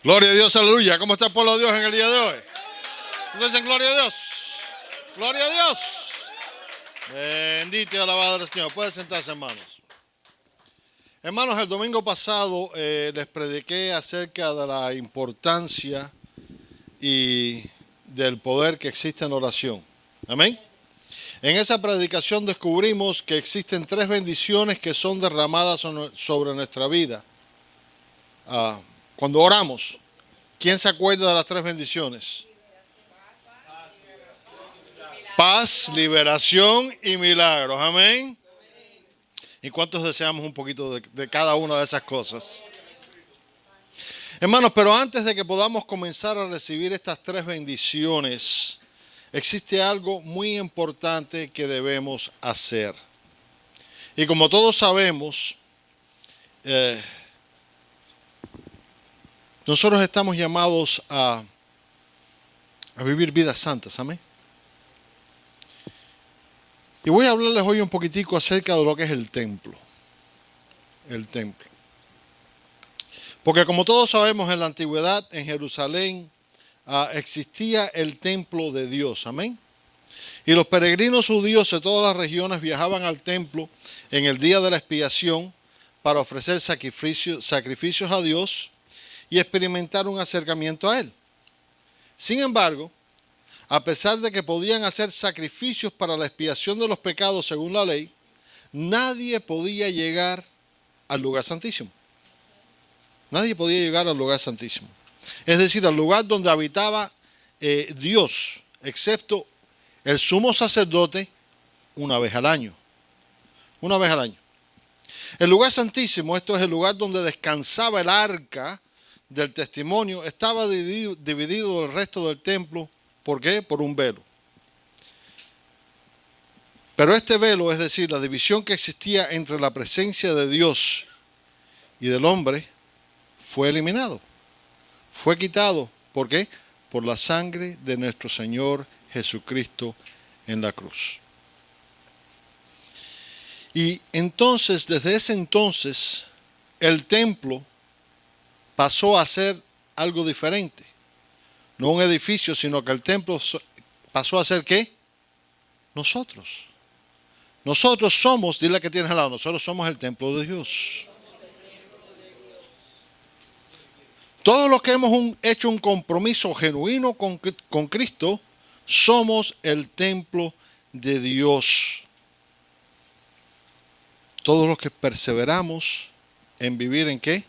Gloria a Dios, aleluya. ¿Cómo está el pueblo de Dios en el día de hoy? Dicen gloria a Dios. Gloria a Dios. Bendito y alabado el Señor. Pueden sentarse, hermanos. Hermanos, el domingo pasado les prediqué acerca de la importancia y del poder que existe en la oración. Amén. En esa predicación descubrimos que existen 3 bendiciones que son derramadas sobre nuestra vida. Cuando oramos, ¿quién se acuerda de las 3 bendiciones? Paz, liberación y milagros. Amén. ¿Y cuántos deseamos un poquito de cada una de esas cosas? Hermanos, pero antes de que podamos comenzar a recibir estas 3 bendiciones, existe algo muy importante que debemos hacer. Y como todos sabemos, nosotros estamos llamados a vivir vidas santas, amén. Y voy a hablarles hoy un poquitico acerca de lo que es el templo. El templo. Porque como todos sabemos, en la antigüedad, en Jerusalén, existía el templo de Dios, amén. Y los peregrinos judíos de todas las regiones viajaban al templo en el día de la expiación para ofrecer sacrificios a Dios y experimentar un acercamiento a Él. Sin embargo, a pesar de que podían hacer sacrificios para la expiación de los pecados según la ley, nadie podía llegar al lugar santísimo. Nadie podía llegar al lugar santísimo. Es decir, al lugar donde habitaba Dios, excepto el sumo sacerdote una vez al año. Una vez al año. El lugar santísimo, esto es el lugar donde descansaba el arca del testimonio, estaba dividido del resto del templo. ¿Por qué? Por un velo. Pero este velo, es decir, la división que existía entre la presencia de Dios y del hombre, fue eliminado. Fue quitado. ¿Por qué? Por la sangre de nuestro Señor Jesucristo en la cruz. Y entonces, desde ese entonces, el templo pasó a ser algo diferente. No un edificio, sino que el templo pasó a ser ¿qué? Nosotros. Nosotros somos, dile que tienes al lado, nosotros somos el templo de Dios. Todos los que hemos hecho un compromiso genuino con Cristo, somos el templo de Dios. Todos los que perseveramos en vivir ¿en qué?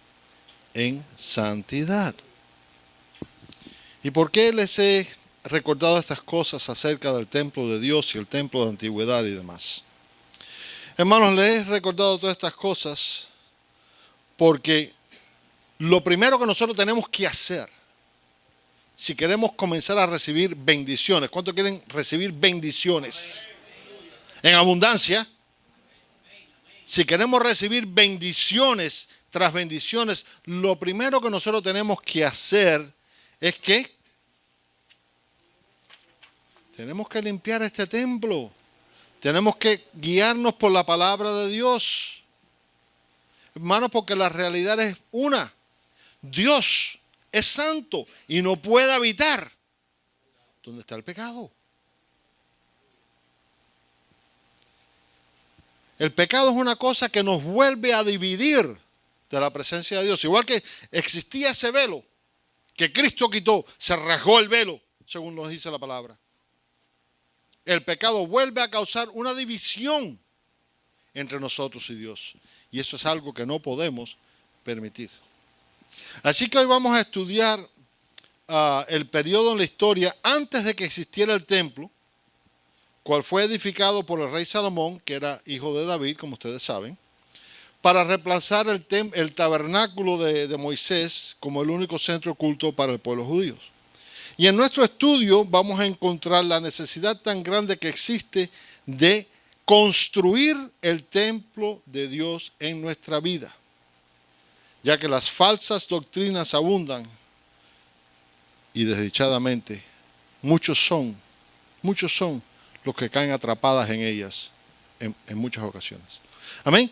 En santidad. ¿Y por qué les he recordado estas cosas acerca del templo de Dios y el templo de antigüedad y demás? Hermanos, les he recordado todas estas cosas porque lo primero que nosotros tenemos que hacer, si queremos comenzar a recibir bendiciones, ¿cuántos quieren recibir bendiciones? En abundancia. Si queremos recibir bendiciones tras bendiciones, lo primero que nosotros tenemos que hacer es que tenemos que limpiar este templo. Tenemos que guiarnos por la palabra de Dios. Hermanos, porque la realidad es una. Dios es santo y no puede habitar donde está el pecado. El pecado es una cosa que nos vuelve a dividir de la presencia de Dios. Igual que existía ese velo que Cristo quitó, se rasgó el velo, según nos dice la palabra. El pecado vuelve a causar una división entre nosotros y Dios. Y eso es algo que no podemos permitir. Así que hoy vamos a estudiar el periodo en la historia antes de que existiera el templo, cual fue edificado por el rey Salomón, que era hijo de David, como ustedes saben, para reemplazar el tabernáculo de Moisés como el único centro culto para el pueblo judío. Y en nuestro estudio vamos a encontrar la necesidad tan grande que existe de construir el templo de Dios en nuestra vida, ya que las falsas doctrinas abundan y desdichadamente muchos son los que caen atrapadas en ellas en muchas ocasiones. Amén.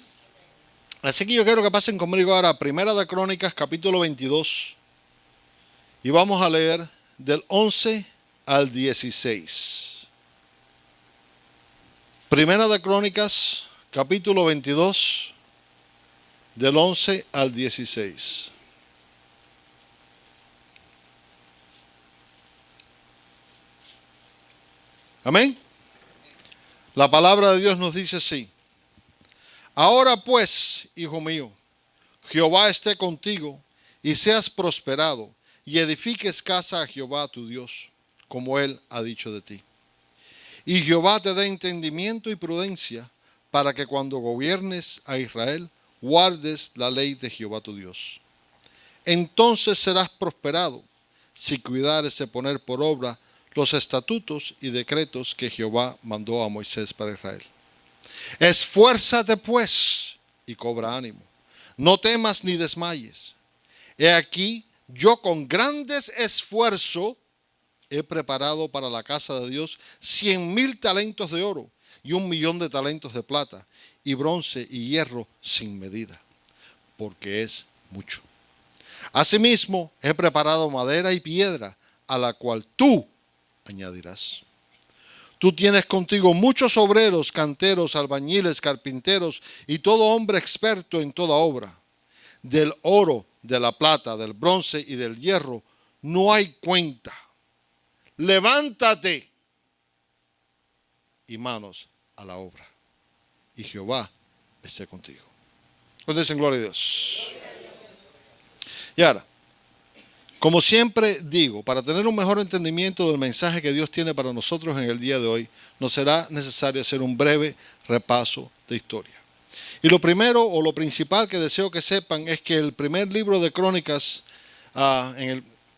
Así que yo quiero que pasen conmigo ahora a Primera de Crónicas, capítulo 22, y vamos a leer del 11 al 16. Primera de Crónicas, capítulo 22, del 11 al 16. Amén. La palabra de Dios nos dice así: ahora pues, hijo mío, Jehová esté contigo y seas prosperado y edifiques casa a Jehová tu Dios, como él ha dicho de ti. Y Jehová te dé entendimiento y prudencia para que cuando gobiernes a Israel guardes la ley de Jehová tu Dios. Entonces serás prosperado si cuidares de poner por obra los estatutos y decretos que Jehová mandó a Moisés para Israel. Esfuérzate pues y cobra ánimo. No temas ni desmayes. He aquí, yo con grandes esfuerzo he preparado para la casa de Dios 100,000 talentos de oro y 1,000,000 de talentos de plata y bronce y hierro sin medida, porque es mucho. Asimismo, he preparado madera y piedra, a la cual tú añadirás. Tú tienes contigo muchos obreros, canteros, albañiles, carpinteros y todo hombre experto en toda obra. Del oro, de la plata, del bronce y del hierro no hay cuenta. Levántate y manos a la obra, y Jehová esté contigo. Cuando dicen gloria a Dios. Y ahora, como siempre digo, para tener un mejor entendimiento del mensaje que Dios tiene para nosotros en el día de hoy, nos será necesario hacer un breve repaso de historia. Y lo primero o lo principal que deseo que sepan es que el primer libro de Crónicas,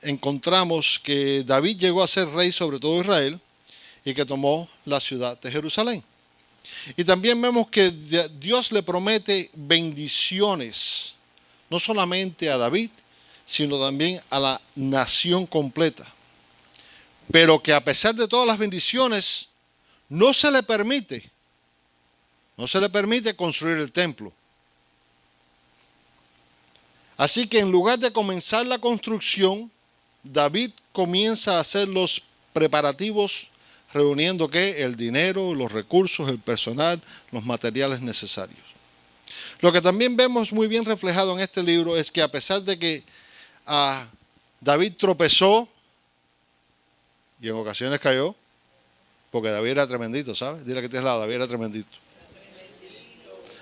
encontramos que David llegó a ser rey sobre todo Israel y que tomó la ciudad de Jerusalén. Y también vemos que Dios le promete bendiciones, no solamente a David, sino también a la nación completa. Pero que a pesar de todas las bendiciones, no se le permite construir el templo. Así que en lugar de comenzar la construcción, David comienza a hacer los preparativos reuniendo ¿qué? El dinero, los recursos, el personal, los materiales necesarios. Lo que también vemos muy bien reflejado en este libro es que a pesar de que David tropezó y en ocasiones cayó, porque David era tremendito, ¿sabes? Dile que tienes al lado, David era tremendito.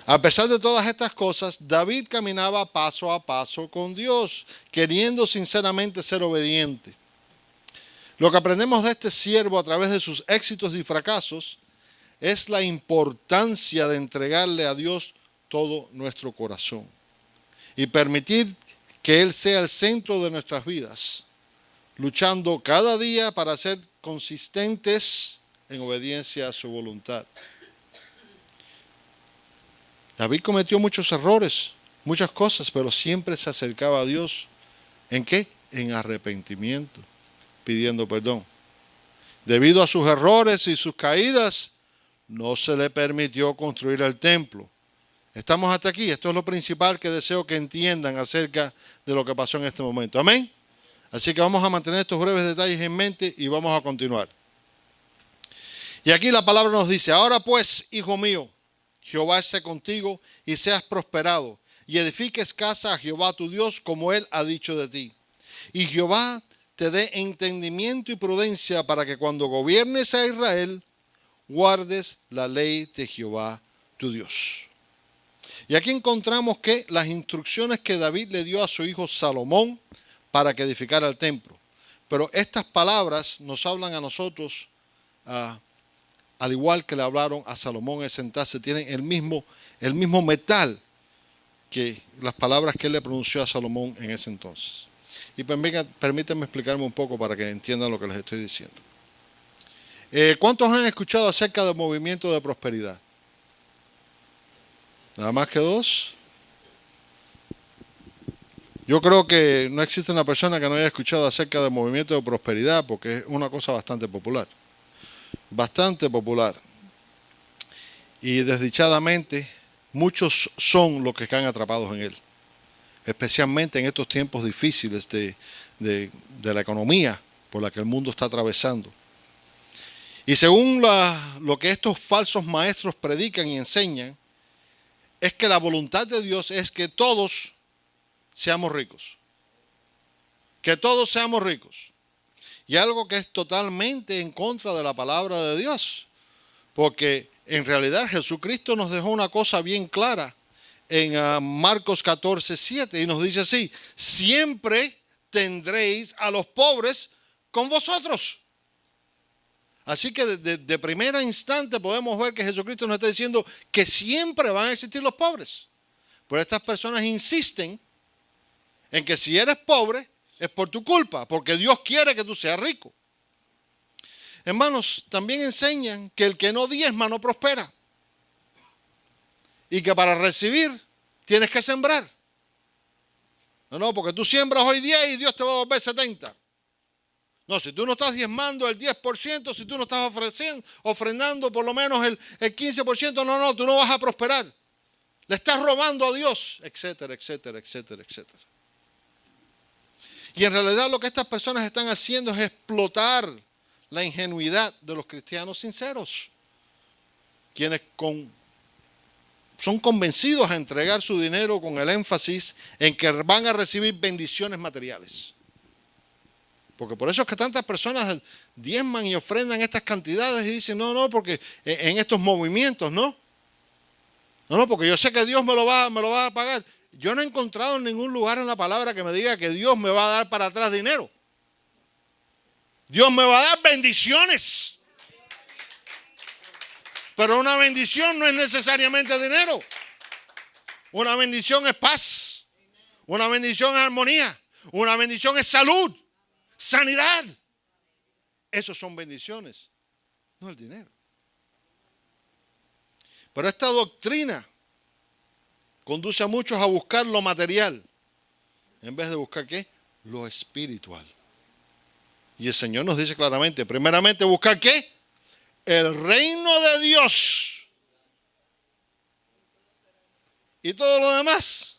A pesar de todas estas cosas, David caminaba paso a paso con Dios, queriendo sinceramente ser obediente. Lo que aprendemos de este siervo a través de sus éxitos y fracasos es la importancia de entregarle a Dios todo nuestro corazón y permitir que Él sea el centro de nuestras vidas, luchando cada día para ser consistentes en obediencia a su voluntad. David cometió muchos errores, muchas cosas, pero siempre se acercaba a Dios. ¿En qué? En arrepentimiento, pidiendo perdón. Debido a sus errores y sus caídas, no se le permitió construir el templo. Estamos hasta aquí. Esto es lo principal que deseo que entiendan acerca de lo que pasó en este momento. Amén. Así que vamos a mantener estos breves detalles en mente y vamos a continuar. Y aquí la palabra nos dice: ahora pues, hijo mío, Jehová esté contigo y seas prosperado, y edifiques casa a Jehová tu Dios, como él ha dicho de ti. Y Jehová te dé entendimiento y prudencia para que cuando gobiernes a Israel, guardes la ley de Jehová tu Dios. Y aquí encontramos que las instrucciones que David le dio a su hijo Salomón para que edificara el templo. Pero estas palabras nos hablan a nosotros, al igual que le hablaron a Salomón en sentarse, tienen el mismo metal que las palabras que él le pronunció a Salomón en ese entonces. Y permítanme explicarme un poco para que entiendan lo que les estoy diciendo. ¿Cuántos han escuchado acerca del movimiento de prosperidad? ¿Nada más que dos? Yo creo que no existe una persona que no haya escuchado acerca del movimiento de prosperidad, porque es una cosa bastante popular. Bastante popular. Y desdichadamente, muchos son los que quedan atrapados en él. Especialmente en estos tiempos difíciles de la economía por la que el mundo está atravesando. Y según lo que estos falsos maestros predican y enseñan, es que la voluntad de Dios es que todos seamos ricos. Que todos seamos ricos. Y algo que es totalmente en contra de la palabra de Dios. Porque en realidad Jesucristo nos dejó una cosa bien clara en Marcos 14:7 y nos dice así: siempre tendréis a los pobres con vosotros. Así que de primera instante podemos ver que Jesucristo nos está diciendo que siempre van a existir los pobres. Pero estas personas insisten en que si eres pobre es por tu culpa, porque Dios quiere que tú seas rico. Hermanos, también enseñan que el que no diezma no prospera. Y que para recibir tienes que sembrar. No, porque tú siembras hoy 10 y Dios te va a devolver 70. No, si tú no estás diezmando el 10%, si tú no estás ofrendando por lo menos el 15%, no, tú no vas a prosperar. Le estás robando a Dios, etcétera, etcétera, etcétera, etcétera. Y en realidad lo que estas personas están haciendo es explotar la ingenuidad de los cristianos sinceros, quienes son convencidos a entregar su dinero con el énfasis en que van a recibir bendiciones materiales. Porque por eso es que tantas personas diezman y ofrendan estas cantidades y dicen, no, porque en estos movimientos, no, porque yo sé que Dios me lo va a pagar. Yo no he encontrado en ningún lugar en la palabra que me diga que Dios me va a dar para atrás dinero. Dios me va a dar bendiciones. Pero una bendición no es necesariamente dinero. Una bendición es paz. Una bendición es armonía. Una bendición es salud, sanidad. Esos son bendiciones, no el dinero. Pero esta doctrina conduce a muchos a buscar lo material en vez de buscar ¿qué? Lo espiritual. Y el Señor nos dice claramente, primeramente buscar ¿qué? El reino de Dios. Y todo lo demás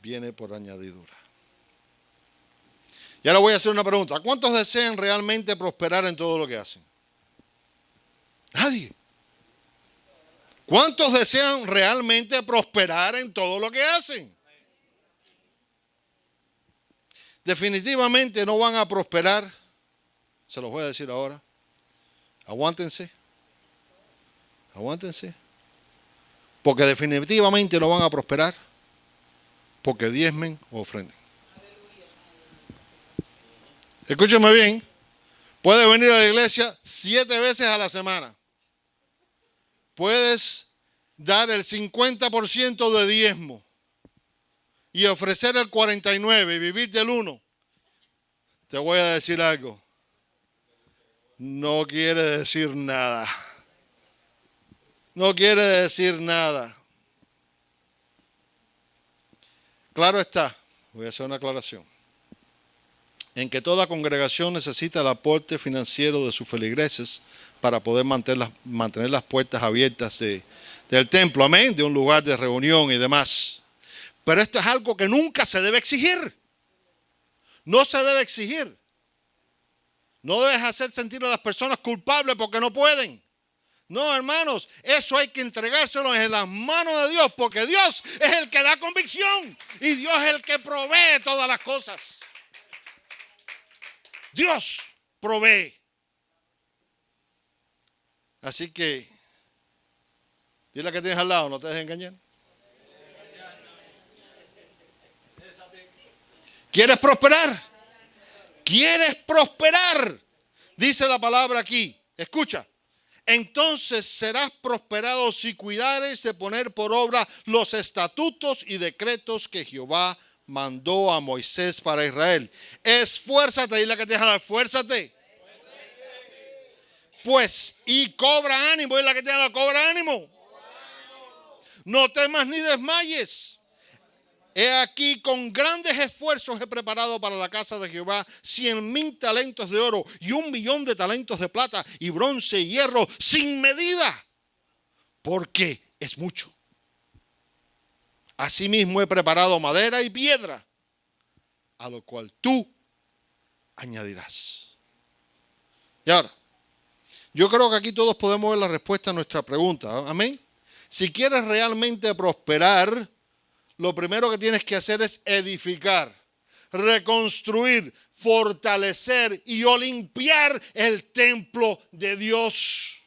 viene por añadidura. Y ahora voy a hacer una pregunta. ¿Cuántos desean realmente prosperar en todo lo que hacen? Nadie. ¿Cuántos desean realmente prosperar en todo lo que hacen? Definitivamente no van a prosperar. Se los voy a decir ahora. Aguántense. Porque definitivamente no van a prosperar porque diezmen o ofrenden. Escúcheme bien. Puedes venir a la iglesia 7 veces a la semana. Puedes dar el 50% de diezmo y ofrecer el 49% y vivir del 1%. Te voy a decir algo. No quiere decir nada. No quiere decir nada. Claro está, voy a hacer una aclaración, en que toda congregación necesita el aporte financiero de sus feligreses para poder mantener las puertas abiertas del templo, amén, de un lugar de reunión y demás. Pero esto es algo que nunca se debe exigir. No se debe exigir. No debes hacer sentir a las personas culpables porque no pueden. No, hermanos, eso hay que entregárselo en las manos de Dios, porque Dios es el que da convicción y Dios es el que provee todas las cosas. Dios provee. Así que, dile a que tienes al lado, no te dejes engañar. ¿Quieres prosperar? ¿Quieres prosperar? Dice la palabra aquí. Escucha. Entonces serás prosperado si cuidares de poner por obra los estatutos y decretos que Jehová mandó a Moisés para Israel. Esfuérzate, dile a que te deja, esfuérzate. Pues, y cobra ánimo, dile a que te deja, cobra ánimo. No temas ni desmayes. He aquí, con grandes esfuerzos he preparado para la casa de Jehová 100,000 talentos de oro y 1,000,000 de talentos de plata y bronce y hierro sin medida, porque es mucho. Asimismo he preparado madera y piedra, a lo cual tú añadirás. Y ahora, yo creo que aquí todos podemos ver la respuesta a nuestra pregunta. Amén. Si quieres realmente prosperar, lo primero que tienes que hacer es edificar, reconstruir, fortalecer y limpiar el templo de Dios.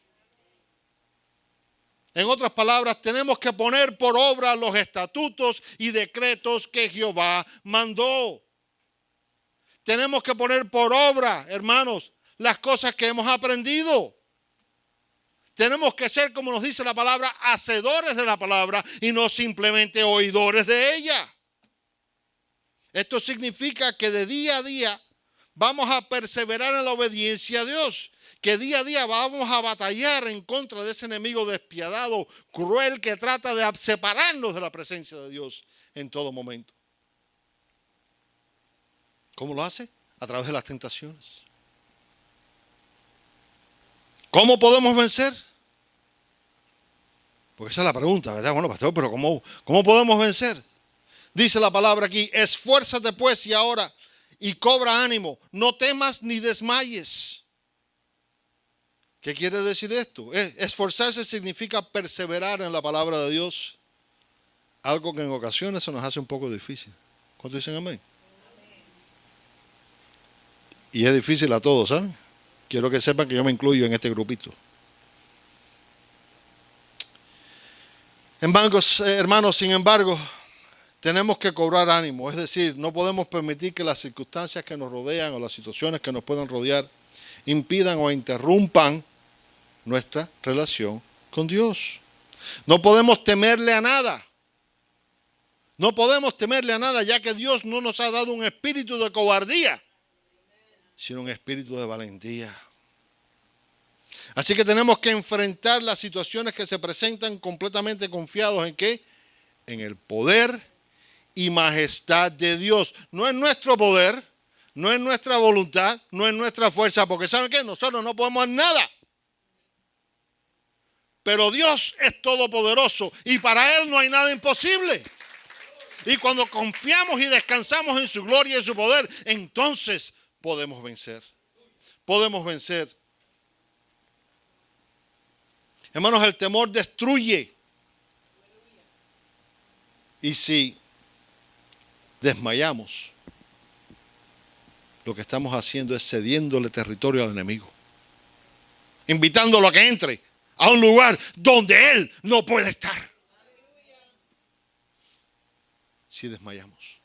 En otras palabras, tenemos que poner por obra los estatutos y decretos que Jehová mandó. Tenemos que poner por obra, hermanos, las cosas que hemos aprendido. Tenemos que ser, como nos dice la palabra, hacedores de la palabra y no simplemente oidores de ella. Esto significa que de día a día vamos a perseverar en la obediencia a Dios. Que día a día vamos a batallar en contra de ese enemigo despiadado, cruel, que trata de separarnos de la presencia de Dios en todo momento. ¿Cómo lo hace? A través de las tentaciones. ¿Cómo podemos vencer? Porque esa es la pregunta, ¿verdad? Bueno, pastor, pero ¿cómo podemos vencer? Dice la palabra aquí: esfuérzate pues y ahora y cobra ánimo, no temas ni desmayes. ¿Qué quiere decir esto? Esforzarse significa perseverar en la palabra de Dios, algo que en ocasiones se nos hace un poco difícil. ¿Cuántos dicen amén? Y es difícil a todos, ¿saben? Quiero que sepan que yo me incluyo en este grupito. Hermanos, sin embargo, tenemos que cobrar ánimo. Es decir, no podemos permitir que las circunstancias que nos rodean o las situaciones que nos puedan rodear impidan o interrumpan nuestra relación con Dios. No podemos temerle a nada. No podemos temerle a nada, ya que Dios no nos ha dado un espíritu de cobardía, sino un espíritu de valentía. Así que tenemos que enfrentar las situaciones que se presentan completamente confiados ¿en qué? En el poder y majestad de Dios. No es nuestro poder, no es nuestra voluntad, no es nuestra fuerza, porque ¿saben qué? Nosotros no podemos hacer nada. Pero Dios es todopoderoso y para Él no hay nada imposible. Y cuando confiamos y descansamos en su gloria y en su poder, entonces podemos vencer. Podemos vencer. Hermanos, el temor destruye. Y si desmayamos, lo que estamos haciendo es cediéndole territorio al enemigo, invitándolo a que entre a un lugar donde él no puede estar. Si desmayamos.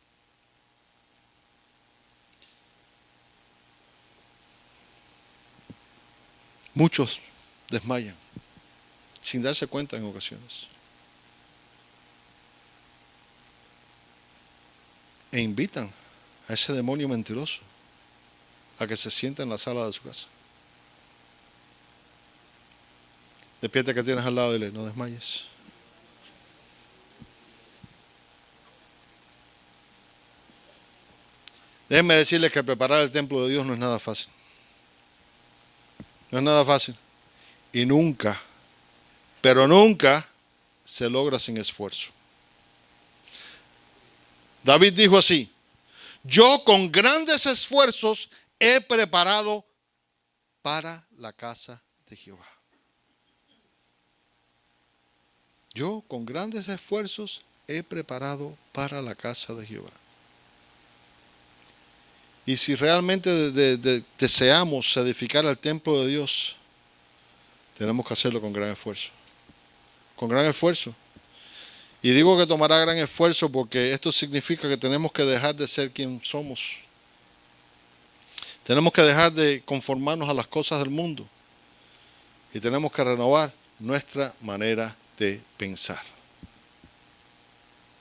Muchos desmayan sin darse cuenta en ocasiones. E invitan a ese demonio mentiroso a que se sienta en la sala de su casa. Despierte que tienes al lado y dile: no desmayes. Déjenme decirles que preparar el templo de Dios no es nada fácil. No es nada fácil. Y nunca, pero nunca se logra sin esfuerzo. David dijo así: yo con grandes esfuerzos he preparado para la casa de Jehová. Yo con grandes esfuerzos he preparado para la casa de Jehová. Y si realmente deseamos edificar el templo de Dios, tenemos que hacerlo con gran esfuerzo. Con gran esfuerzo. Y digo que tomará gran esfuerzo porque esto significa que tenemos que dejar de ser quien somos. Tenemos que dejar de conformarnos a las cosas del mundo. Y tenemos que renovar nuestra manera de pensar.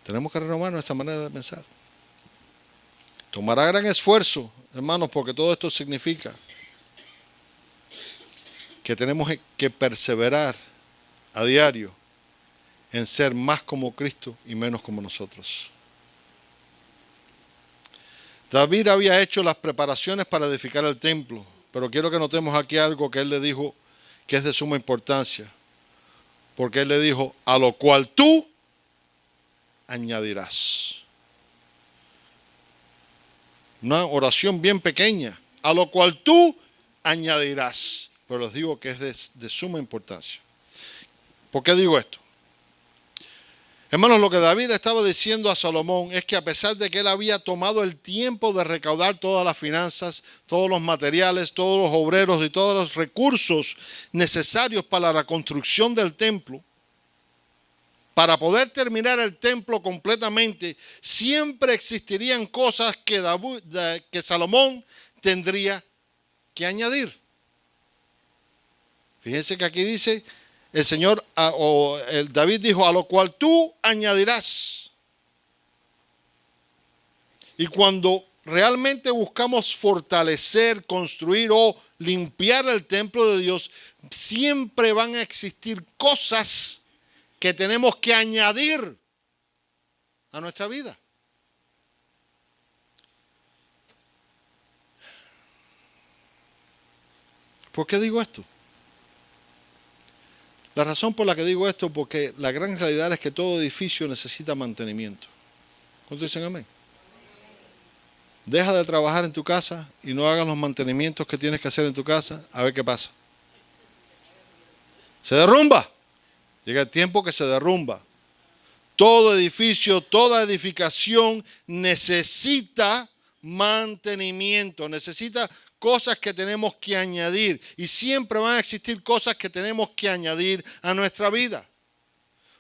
Tenemos que renovar nuestra manera de pensar. Tomará gran esfuerzo, hermanos, porque todo esto significa que tenemos que perseverar a diario en ser más como Cristo y menos como nosotros. David había hecho las preparaciones para edificar el templo, pero quiero que notemos aquí algo que él le dijo que es de suma importancia, porque él le dijo, a lo cual tú añadirás. Una oración bien pequeña, a lo cual tú añadirás, pero les digo que es de suma importancia. ¿Por qué digo esto? Hermanos, lo que David le estaba diciendo a Salomón es que a pesar de que él había tomado el tiempo de recaudar todas las finanzas, todos los materiales, todos los obreros y todos los recursos necesarios para la construcción del templo, para poder terminar el templo completamente, siempre existirían cosas que Salomón tendría que añadir. Fíjense que aquí dice, David dijo, a lo cual tú añadirás. Y cuando realmente buscamos fortalecer, construir o limpiar el templo de Dios, siempre van a existir cosas que tenemos que añadir a nuestra vida. ¿Por qué digo esto? La razón por la que digo esto es porque la gran realidad es que todo edificio necesita mantenimiento. ¿Cuántos dicen amén? Deja de trabajar en tu casa y no hagas los mantenimientos que tienes que hacer en tu casa, a ver qué pasa. Se derrumba. Llega el tiempo que se derrumba. Todo edificio, toda edificación necesita mantenimiento, necesita cosas que tenemos que añadir. Y siempre van a existir cosas que tenemos que añadir a nuestra vida.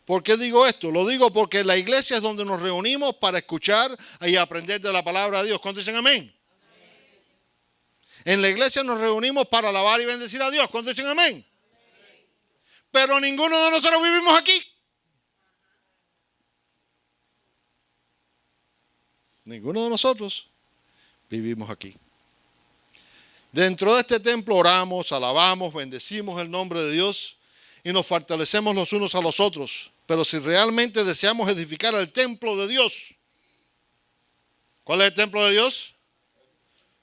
¿Por qué digo esto? Lo digo porque la iglesia es donde nos reunimos para escuchar y aprender de la palabra de Dios. ¿Cuántos dicen amén? En la iglesia nos reunimos para alabar y bendecir a Dios. ¿Cuántos dicen amén? Pero ninguno de nosotros vivimos aquí. Ninguno de nosotros vivimos aquí. Dentro de este templo oramos, alabamos, bendecimos el nombre de Dios y nos fortalecemos los unos a los otros. Pero si realmente deseamos edificar el templo de Dios, ¿cuál es el templo de Dios?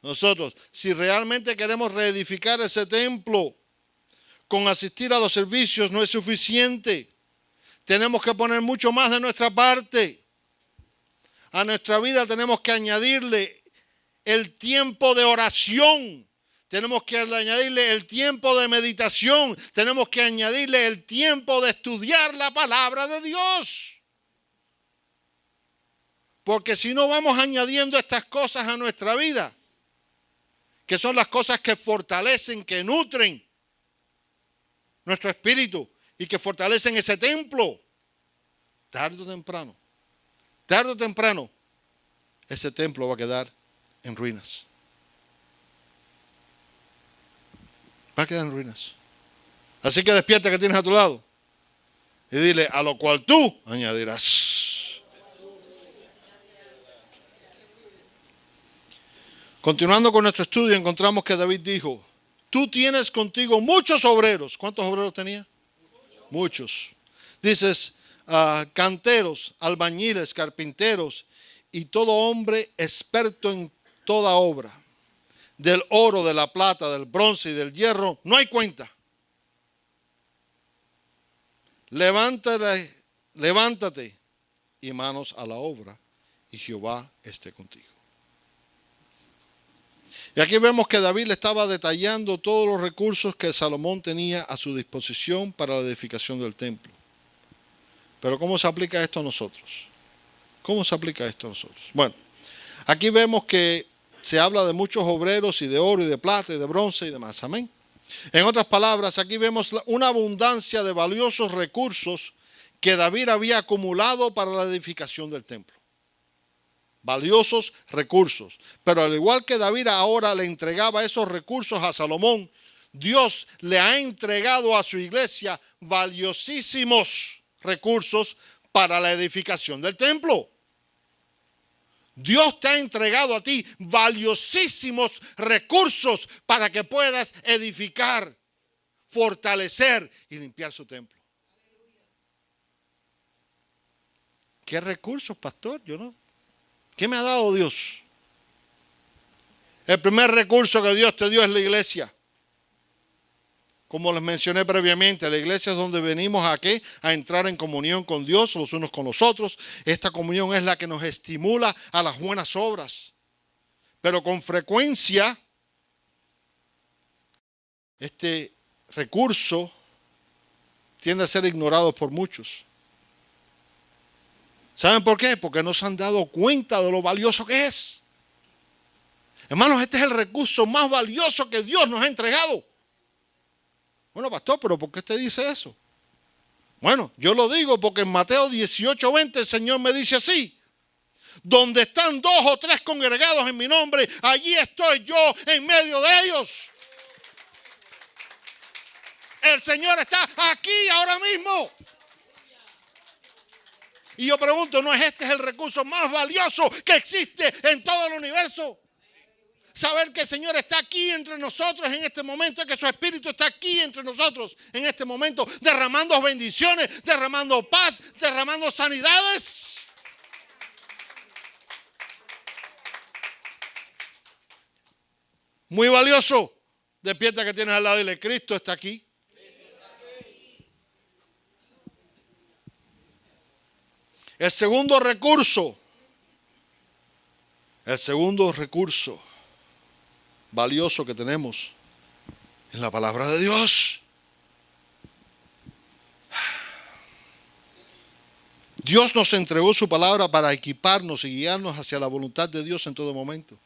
Nosotros. Si realmente queremos reedificar ese templo, con asistir a los servicios no es suficiente. Tenemos que poner mucho más de nuestra parte. A nuestra vida tenemos que añadirle el tiempo de oración. Tenemos que añadirle el tiempo de meditación. Tenemos que añadirle el tiempo de estudiar la palabra de Dios. Porque si no vamos añadiendo estas cosas a nuestra vida, que son las cosas que fortalecen, que nutren nuestro espíritu y que fortalecen ese templo, tarde o temprano, ese templo va a quedar en ruinas. Va a quedar en ruinas. Así que despierta que tienes a tu lado y dile, a lo cual tú añadirás. Continuando con nuestro estudio, encontramos que David dijo, tú tienes contigo muchos obreros. ¿Cuántos obreros tenía? Muchos. Dices, canteros, albañiles, carpinteros y todo hombre experto en toda obra. Del oro, de la plata, del bronce y del hierro, no hay cuenta. Levántate y manos a la obra, y Jehová esté contigo. Y aquí vemos que David le estaba detallando todos los recursos que Salomón tenía a su disposición para la edificación del templo. Pero ¿cómo se aplica esto a nosotros? ¿Cómo se aplica esto a nosotros? Bueno, aquí vemos que se habla de muchos obreros y de oro y de plata y de bronce y demás. Amén. En otras palabras, aquí vemos una abundancia de valiosos recursos que David había acumulado para la edificación del templo. Valiosos recursos. Pero al igual que David ahora le entregaba esos recursos a Salomón, Dios le ha entregado a su iglesia valiosísimos recursos para la edificación del templo. Dios te ha entregado a ti valiosísimos recursos para que puedas edificar, fortalecer y limpiar su templo. ¿Qué recursos, pastor? Yo no. ¿Qué me ha dado Dios? El primer recurso que Dios te dio es la iglesia. Como les mencioné previamente, la iglesia es donde venimos a ¿qué? A entrar en comunión con Dios, los unos con los otros. Esta comunión es la que nos estimula a las buenas obras. Pero con frecuencia, este recurso tiende a ser ignorado por muchos. ¿Saben por qué? Porque no se han dado cuenta de lo valioso que es. Hermanos, este es el recurso más valioso que Dios nos ha entregado. Bueno, pastor, ¿pero por qué usted dice eso? Bueno, yo lo digo porque en Mateo 18:20 el Señor me dice así: donde están 2 o 3 congregados en mi nombre, allí estoy yo en medio de ellos. El Señor está aquí ahora mismo. Y yo pregunto, ¿no es este el recurso más valioso que existe en todo el universo? Saber que el Señor está aquí entre nosotros en este momento, que su Espíritu está aquí entre nosotros en este momento, derramando bendiciones, derramando paz, derramando sanidades. Muy valioso. Despierta que tienes al lado y dile: Cristo está aquí. El segundo recurso valioso que tenemos en la palabra de Dios. Dios nos entregó su palabra para equiparnos y guiarnos hacia la voluntad de Dios en todo momento.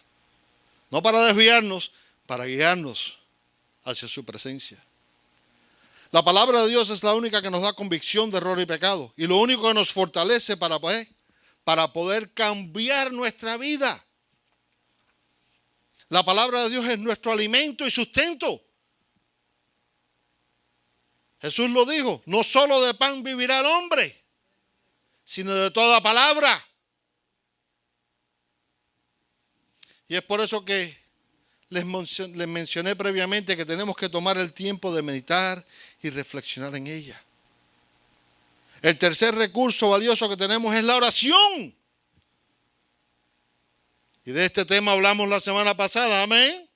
No para desviarnos, para guiarnos hacia su presencia. La palabra de Dios es la única que nos da convicción de error y pecado. Y lo único que nos fortalece para poder cambiar nuestra vida. La palabra de Dios es nuestro alimento y sustento. Jesús lo dijo: no solo de pan vivirá el hombre, sino de toda palabra. Y es por eso que les mencioné previamente que tenemos que tomar el tiempo de meditar y reflexionar en ella. El tercer recurso valioso que tenemos es la oración. Y de este tema hablamos la semana pasada, amén.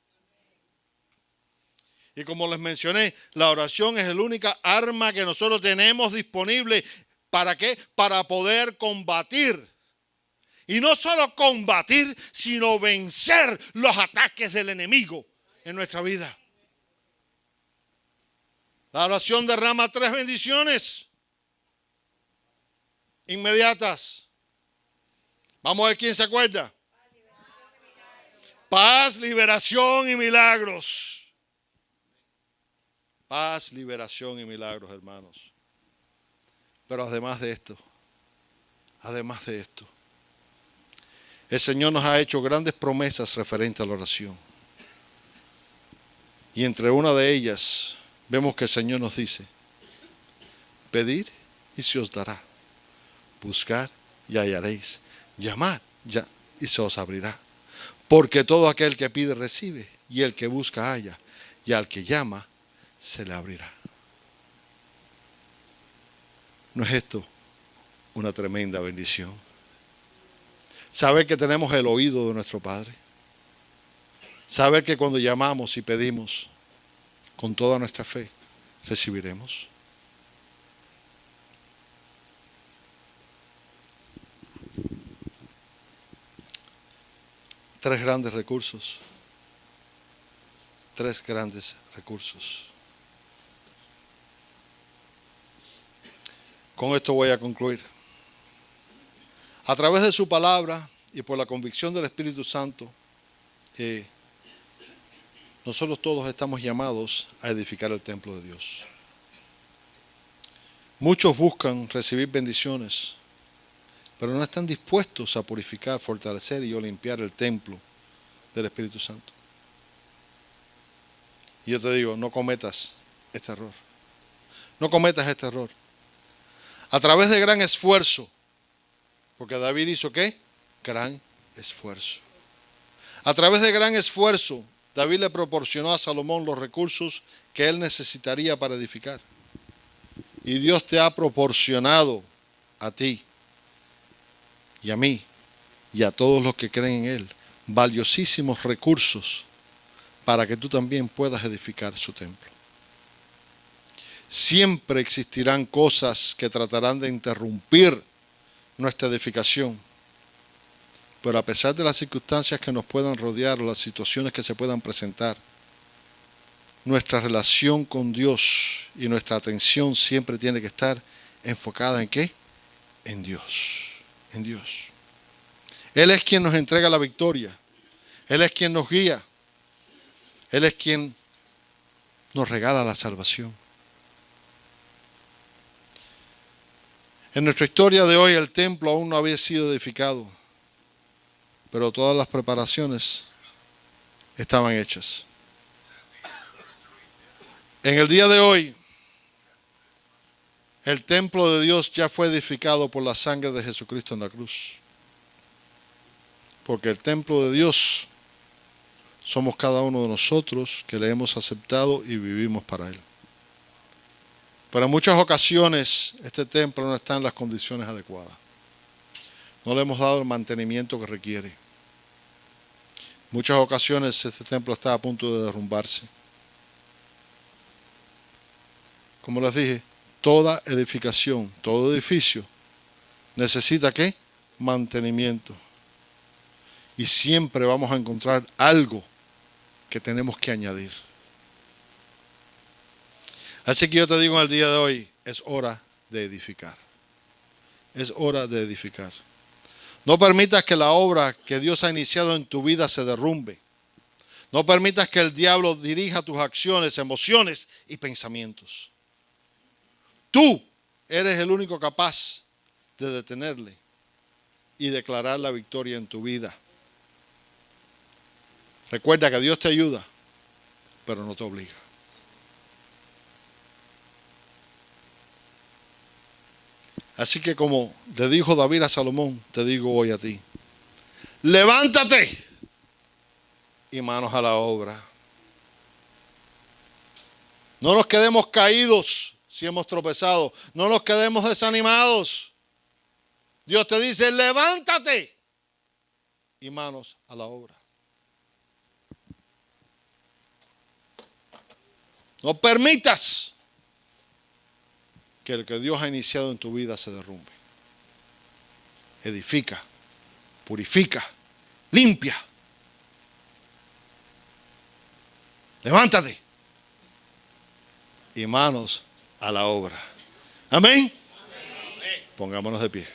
Y como les mencioné, la oración es la única arma que nosotros tenemos disponible. ¿Para qué? Para poder combatir. Y no solo combatir, sino vencer los ataques del enemigo en nuestra vida. La oración derrama 3 bendiciones inmediatas. Vamos a ver quién se acuerda. Paz, liberación y milagros. Paz, liberación y milagros, hermanos. Pero además de esto, el Señor nos ha hecho grandes promesas referentes a la oración. Y entre una de ellas, vemos que el Señor nos dice: pedid y se os dará. Buscar y hallaréis. Llamad y se os abrirá. Porque todo aquel que pide recibe, y el que busca halla, y al que llama se le abrirá. ¿No es esto una tremenda bendición? Saber que tenemos el oído de nuestro Padre. Saber que cuando llamamos y pedimos con toda nuestra fe, recibiremos. Tres grandes recursos. Con esto voy a concluir. A través de su palabra y por la convicción del Espíritu Santo, nosotros todos estamos llamados a edificar el templo de Dios. Muchos buscan recibir bendiciones, pero no están dispuestos a purificar, fortalecer y limpiar el templo del Espíritu Santo. Y yo te digo, no cometas este error. No cometas este error. A través de gran esfuerzo, porque David hizo ¿qué? Gran esfuerzo. A través de gran esfuerzo, David le proporcionó a Salomón los recursos que él necesitaría para edificar. Y Dios te ha proporcionado a ti y a mí y a todos los que creen en Él valiosísimos recursos para que tú también puedas edificar su templo. Siempre existirán cosas que tratarán de interrumpir nuestra edificación. Pero a pesar de las circunstancias que nos puedan rodear o las situaciones que se puedan presentar, nuestra relación con Dios y nuestra atención siempre tiene que estar enfocada ¿en qué? En Dios. En Dios. Él es quien nos entrega la victoria. Él es quien nos guía. Él es quien nos regala la salvación. En nuestra historia de hoy el templo aún no había sido edificado, pero todas las preparaciones estaban hechas. En el día de hoy, el templo de Dios ya fue edificado por la sangre de Jesucristo en la cruz. Porque el templo de Dios somos cada uno de nosotros que le hemos aceptado y vivimos para Él. Pero en muchas ocasiones este templo no está en las condiciones adecuadas. No le hemos dado el mantenimiento que requiere. En muchas ocasiones este templo está a punto de derrumbarse. Como les dije, toda edificación, todo edificio necesita ¿qué? Mantenimiento. Y siempre vamos a encontrar algo que tenemos que añadir. Así que yo te digo en el día de hoy, es hora de edificar. Es hora de edificar. No permitas que la obra que Dios ha iniciado en tu vida se derrumbe. No permitas que el diablo dirija tus acciones, emociones y pensamientos. Tú eres el único capaz de detenerle y declarar la victoria en tu vida. Recuerda que Dios te ayuda, pero no te obliga. Así que como le dijo David a Salomón, te digo hoy a ti, levántate y manos a la obra. No nos quedemos caídos si hemos tropezado, no nos quedemos desanimados. Dios te dice, levántate y manos a la obra. No permitas que el que Dios ha iniciado en tu vida se derrumbe. Edifica, purifica, limpia. Levántate y manos a la obra. Amén. Amén. Pongámonos de pie.